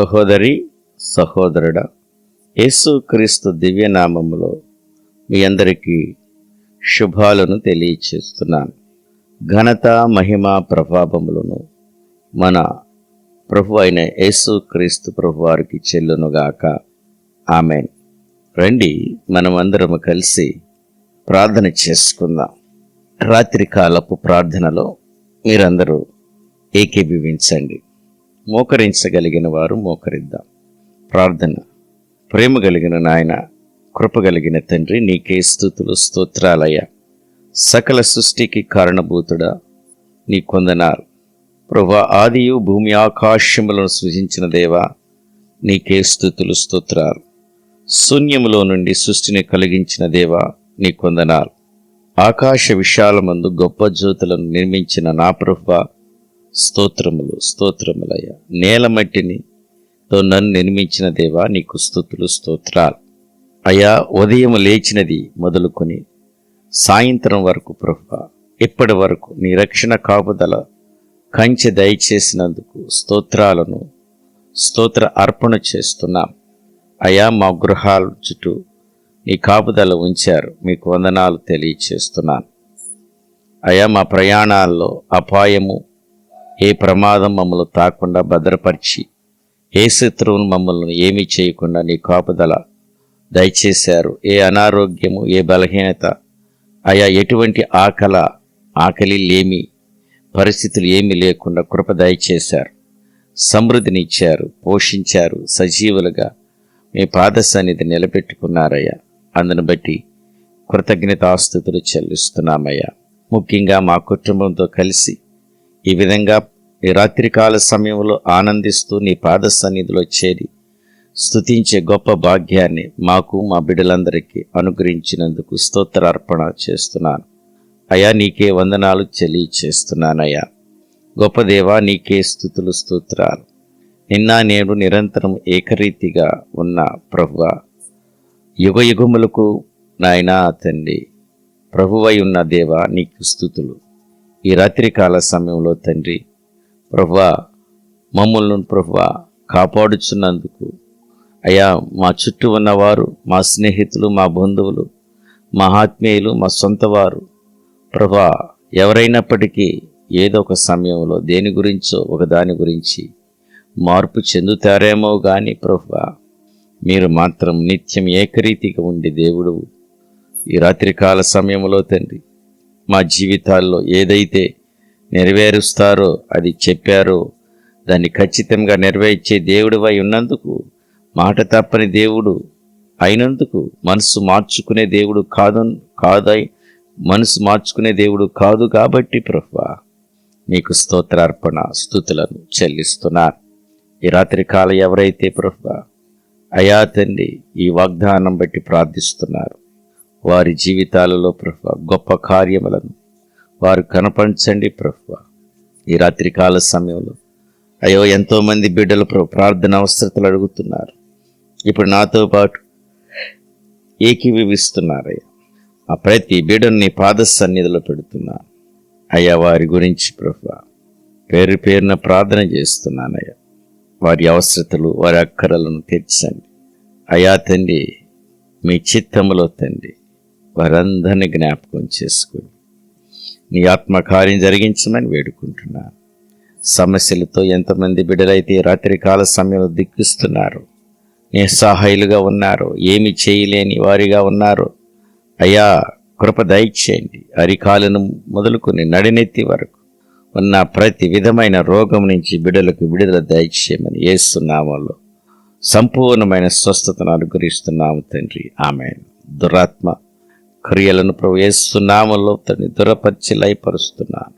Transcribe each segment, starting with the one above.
సహోదరి సహోదరుడా, యేసుక్రీస్తు దివ్యనామములో మీ అందరికీ శుభాలను తెలియచేస్తున్నాను. ఘనత మహిమ ప్రభావములను మన ప్రభు అయిన యేసుక్రీస్తు ప్రభు వారికి చెల్లునుగాక. ఆమేన్. రండి, మనమందరము కలిసి ప్రార్థన చేసుకుందాం. రాత్రికాలపు ప్రార్థనలో మీరందరూ ఏకీభవించండి. మోకరించగలిగిన వారు మోకరిద్దాం. ప్రార్థన. ప్రేమ కలిగిన నాయన, కృప కలిగిన తండ్రి, నీకే స్తుతులు స్తోత్రాలయ్యా. సకల సృష్టికి కారణభూతుడా, నీ కొందనాలు ప్రభువా. ఆదియు భూమి ఆకాశములను సృజించిన దేవా, నీకే స్తుతులు స్తోత్రాలు. శూన్యములో నుండి సృష్టిని కలిగించిన దేవా, నీ కొందనాలు. ఆకాశ విశాలమందు గొప్ప జ్యోతులను నిర్మించిన నా ప్రభువా, స్తోత్రములు స్తోత్రములయ్యా. నేల మట్టిని తో నన్ను నిర్మించిన దేవా, నీకు స్తుతులు స్తోత్రాలు అయ్యా. ఉదయం లేచినది మొదలుకొని సాయంత్రం వరకు ప్రభువా, ఇప్పటి వరకు నీ రక్షణ కాపుదల కంచె దయచేసినందుకు స్తోత్రాలను స్తోత్ర అర్పణ చేస్తున్నాం అయ్యా. మా గృహాల చుట్టూ నీ కాపుదల ఉంచారు, మీకు వందనాలు తెలియచేస్తున్నాను అయ్యా. మా ప్రయాణాల్లో అపాయము, ఏ ప్రమాదం మమ్మల్ని తాకుండా భద్రపరిచి, ఏ శత్రువును మమ్మల్ని ఏమీ చేయకుండా నీ కాపుదల దయచేశారు. ఏ అనారోగ్యము, ఏ బలహీనత అయా, ఎటువంటి ఆకలి లేమి పరిస్థితులు ఏమీ లేకుండా కృప దయచేశారు. సమృద్ధినిచ్చారు, పోషించారు, సజీవులుగా మీ పాద సన్నిధి నిలబెట్టుకున్నారయ్యా. అందును బట్టి కృతజ్ఞతాస్తుతులు చెల్లిస్తున్నామయ్యా. ముఖ్యంగా మా కుటుంబంతో కలిసి ఈ విధంగా ఈ రాత్రికాల సమయంలో ఆనందిస్తూ నీ పాద సన్నిధిలో చేరి స్తుతించే గొప్ప భాగ్యాన్ని మాకు, మా బిడ్డలందరికీ అనుగ్రహించినందుకు స్తోత్రార్పణ చేస్తున్నాను అయ్యా. నీకే వందనాలు తెలియచేస్తున్నానయ్యా. గొప్ప దేవా, నీకే స్తుతులు స్తోత్రాలు. నిన్న నేడు నిరంతరం ఏకరీతిగా ఉన్న ప్రభువా, యుగ యుగములకు నాయనా తండ్రి ప్రభువై ఉన్న దేవా, నీకు స్తుతులు. ఈ రాత్రికాల సమయంలో తండ్రి ప్రభువా, మమ్మల్ని ప్రభువా కాపాడుచున్నందుకు అయ్యా, మా చుట్టూ ఉన్నవారు, మా స్నేహితులు, మా బంధువులు, మా ఆత్మీయులు, మా సొంత వారు ప్రభువా, ఎవరైనప్పటికీ ఏదో ఒక సమయంలో దేని గురించో ఒకదాని గురించి మార్పు చెందుతారేమో కానీ ప్రభువా, మీరు మాత్రం నిత్యం ఏకరీతిగా ఉండి దేవుడు ఈ రాత్రికాల సమయంలో తండ్రి మా జీవితాల్లో ఏదైతే నెరవేరుస్తారో, అది చెప్పారో దాన్ని ఖచ్చితంగా నెరవేర్చే దేవుడివై ఉన్నందుకు, మాట తప్పని దేవుడు అయినందుకు, మనసు మార్చుకునే దేవుడు మనసు మార్చుకునే దేవుడు కాదు కాబట్టి ప్రభువా, నీకు స్తోత్రార్పణ స్తుతులను చెల్లిస్తున్నారు. ఈ రాత్రికాల ఎవరైతే ప్రభువా అయా తండ్రి ఈ వాగ్దానం బట్టి ప్రార్థిస్తున్నారు, వారి జీవితాలలో ప్రభువా గొప్ప కార్యములను వారు కనపరచండి ప్రభువా. ఈ రాత్రికాల సమయంలో అయ్యో, ఎంతోమంది బిడ్డలు ప్రార్థన అవసరతలు అడుగుతున్నారు. ఇప్పుడు నాతో పాటు ఏకీభవిస్తున్నారయ్యా. ఆ ప్రతి బిడ్డను నీ పాద సన్నిధిలో పెడుతున్నాను అయ్యా. వారి గురించి ప్రభువా పేరు పేరున ప్రార్థన చేస్తున్నానయ్యా. వారి అవసరతలు, వారి అక్కరలను తీర్చండి అయ్యా తండ్రి. మీ చిత్తములో తండ్రి వారందరినీ జ్ఞాపకం చేసుకుని నీ ఆత్మకార్యం జరిగించమని వేడుకుంటున్నాను. సమస్యలతో ఎంతమంది బిడ్డలైతే రాత్రికాల సమయంలో దిక్కుస్తున్నారు, నిస్సహాయులుగా ఉన్నారు, ఏమి చేయలేని వారిగా ఉన్నారు అయ్యా, కృప దయచేయండి. అరికాలను మొదలుకొని నడినెత్తి వరకు ఉన్న ప్రతి విధమైన రోగం నుంచి బిడ్డలకు విడుదల దయచేయమని యేసు నామములో సంపూర్ణమైన స్వస్థతను అనుగ్రహిస్తున్నాము తండ్రి. ఆమేన్. దురాత్మ క్రియలను ప్రభు యేసు నామములో తండ్రి దురపరిచి లయపరుస్తున్నాను.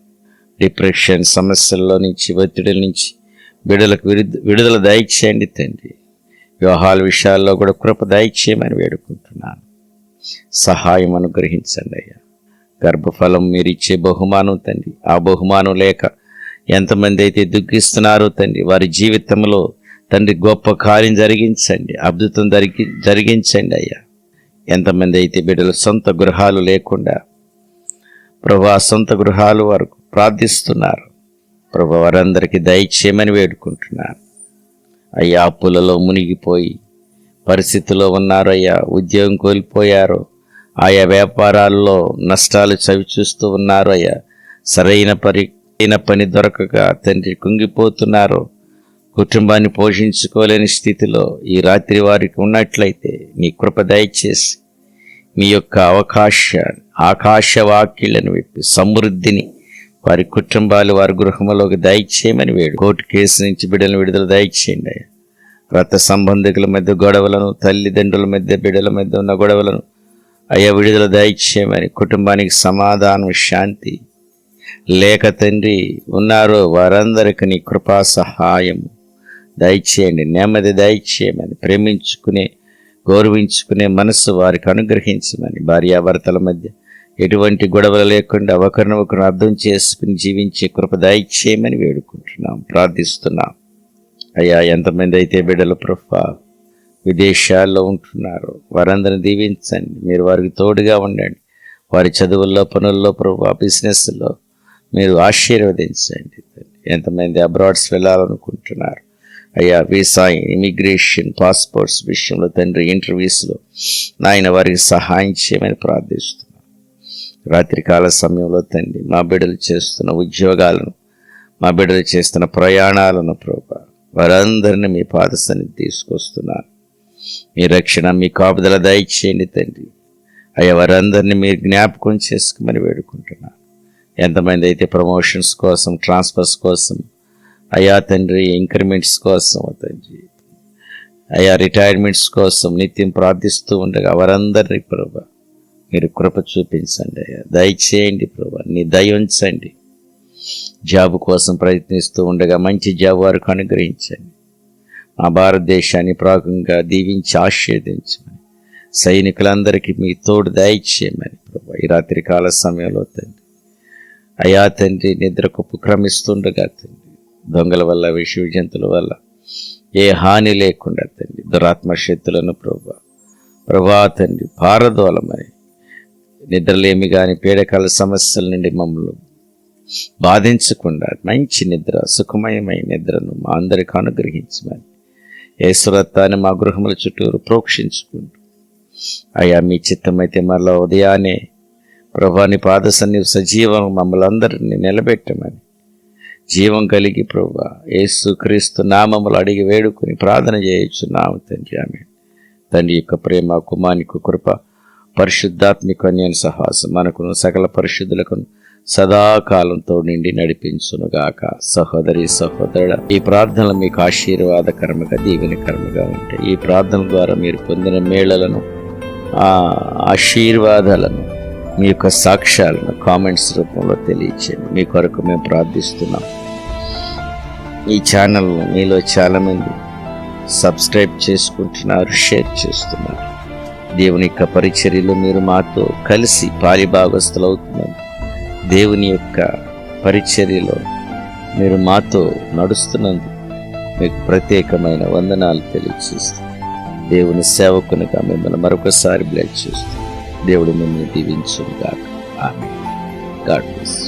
డిప్రెషన్ సమస్యల్లో నుంచి, ఒత్తిడి నుంచి బిడ్డలకు విడుదల దయచేయండి తండ్రి. వివాహాల విషయాల్లో కూడా కృప దయచేయమని వేడుకుంటున్నాను. సహాయం అనుగ్రహించండి అయ్యా. గర్భఫలం మీరిచ్చే బహుమానం తండ్రి, ఆ బహుమానం లేక ఎంతమంది అయితే దుఃఖిస్తున్నారో తండ్రి, వారి జీవితంలో తండ్రి గొప్ప కార్యం జరిగించండి, అద్భుతం జరిగించండి అయ్యా. ఎంతమంది అయితే బిడ్డలు సొంత గృహాలు లేకుండా ప్రభా సొంత గృహాలు వరకు ప్రార్థిస్తున్నారు ప్రభు, వారందరికీ దయచేయమని వేడుకుంటున్నాను. అయ్యా అప్పులలో మునిగిపోయి పరిస్థితిలో ఉన్నారో అయ్యా, ఉద్యోగం కోల్పోయారో, ఆయా వ్యాపారాల్లో నష్టాలు చవిచూస్తూ ఉన్నారో అయ్యా, సరైన పని దొరకక తండ్రి కుంగిపోతున్నారో, కుటుంబాన్ని పోషించుకోలేని స్థితిలో ఈ రాత్రి వారికి ఉన్నట్లయితే నీ కృప దయచేసి మీ యొక్క ఆకాశ వాక్యాలను విప్పి సమృద్ధిని వారి కుటుంబాలు వారి గృహములోకి దయచేయమని కోర్టు కేసు నుంచి బిడ్డలను విడుదల దయచేయండి అయ్యా. రక్త సంబంధికుల మధ్య గొడవలను, తల్లిదండ్రుల మధ్య బిడ్డల మధ్య ఉన్న గొడవలను అయ్యా విడుదల దయచేయమని, కుటుంబానికి సమాధానం శాంతి లేక తండ్రి ఉన్నారో వారందరికీ నీ కృపా సహాయము దయచేయండి, నెమ్మది దయచేయమని, ప్రేమించుకునే గౌరవించుకునే మనసు వారికి అనుగ్రహించమని, భార్యాభర్తల మధ్య ఎటువంటి గొడవలు లేకుండా ఒకరినొకరు అర్థం చేసుకుని జీవించే కృప దయచేయమని వేడుకుంటున్నాం, ప్రార్థిస్తున్నాం. అయ్యా ఎంతమంది అయితే బిడ్డలు ప్రభా విదేశాల్లో ఉంటున్నారో వారందరిని దీవించండి, మీరు వారికి తోడుగా ఉండండి. వారి చదువుల్లో, పనుల్లో ప్రభా, బిజినెస్లో మీరు ఆశీర్వదించండి. ఎంతమంది అబ్రాడ్స్ వెళ్ళాలనుకుంటున్నారు అయ్యా, వీసా, ఇమిగ్రేషన్, పాస్పోర్ట్స్ విషయంలో తండ్రి, ఇంటర్వ్యూస్లో నాయన వారికి సహాయం చేయమని ప్రార్థిస్తున్నాం. రాత్రికాల సమయంలో తండ్రి మా బిడ్డలు చేస్తున్న ఉద్యోగాలను, మా బిడ్డలు చేస్తున్న ప్రయాణాలను ప్రభా వారందరినీ మీ పాద సన్నిధికి తీసుకొస్తున్నారు. మీ రక్షణ, మీ కాపుదల దయచేయండి తండ్రి. అయ్యా వారందరినీ మీరు జ్ఞాపకం చేసుకోమని వేడుకుంటున్నారు. ఎంతమంది అయితే ప్రమోషన్స్ కోసం, ట్రాన్స్ఫర్స్ కోసం అయ్యా తండ్రి, ఇంక్రిమెంట్స్ కోసం తండ్రి, అయ్యా రిటైర్మెంట్స్ కోసం నిత్యం ప్రార్థిస్తూ ఉండగా వారందరినీ ప్రభా మీరు కృప చూపించండి అయ్యా, దయచేయండి ప్రభా, నీ దయ ఉంచండి. జాబ్ కోసం ప్రయత్నిస్తూ ఉండగా మంచి జాబ్ వారికి అనుగ్రహించండి. మా భారతదేశాన్ని ప్రాకంగా దీవించి ఆశీర్వదించమని, సైనికులందరికీ మీ తోడు దయచేయమని ప్రభా ఈ రాత్రి కాల సమయంలో తండ్రి అయ్యా తండ్రి నిద్రకు ఉపక్రమిస్తుండగా తండ్రి దొంగల వల్ల, విష జంతువుల వల్ల ఏ హాని లేకుండా తండ్రి దురాత్మ శక్తులను ప్రభా తండ్రి పారదోలమని, నిద్రలేమి కానీ పీడకాల సమస్యల నుండి మమ్మల్ని బాధించకుండా మంచి నిద్ర, సుఖమయమైన నిద్రను మా అందరికీ అనుగ్రహించమని, యేసు రక్తాన్ని మా గృహముల చుట్టూరు ప్రోక్షించుకుంటూ అయ్యా మీ చిత్తమైతే మరలా ఉదయాన్నే ప్రభాని పాద సన్నిధి సజీవం మమ్మల్ని అందరినీ నిలబెట్టమని, జీవం కలిగి ప్రభా యేసు క్రీస్తు నామములు అడిగి వేడుకొని ప్రార్థన చేయుచున్నాము తండ్రి. ఆమె తండ్రి యొక్క ప్రేమ, కుమానికి కృప, పరిశుద్ధాత్మిక అన్యోన్య సహవాసం మనకును సకల పరిశుద్ధులకు సదాకాలంతో నిండి నడిపించునుగాక. సహోదరి సహోదరుడ, ఈ ప్రార్థనలు మీకు ఆశీర్వాదకరముగా, దీవెనకరముగా ఉంటాయి. ఈ ప్రార్థన ద్వారా మీరు పొందిన మేళలను, ఆశీర్వాదాలను, మీ యొక్క సాక్ష్యాలను కామెంట్స్ రూపంలో తెలియచేయండి. మీ కొరకు మేము ప్రార్థిస్తున్నాం. ఈ ఛానల్ మీలో చాలామంది సబ్స్క్రైబ్ చేసుకుంటున్నారు, షేర్ చేస్తున్నారు. దేవుని యొక్క పరిచర్యలో మీరు మాతో కలిసి పాలిభాగస్తులు అవుతున్నారు. దేవుని యొక్క పరిచర్యలో మీరు మాతో నడుస్తున్నందుకు మీకు ప్రత్యేకమైన వందనాలు తెలియజేస్తూ దేవుని సేవకునిగా మిమ్మల్ని మరొకసారి బ్లెస్ చేస్తూ దేవుడు మిమ్మల్ని దీవించుగాక. ఆమేన్. God bless.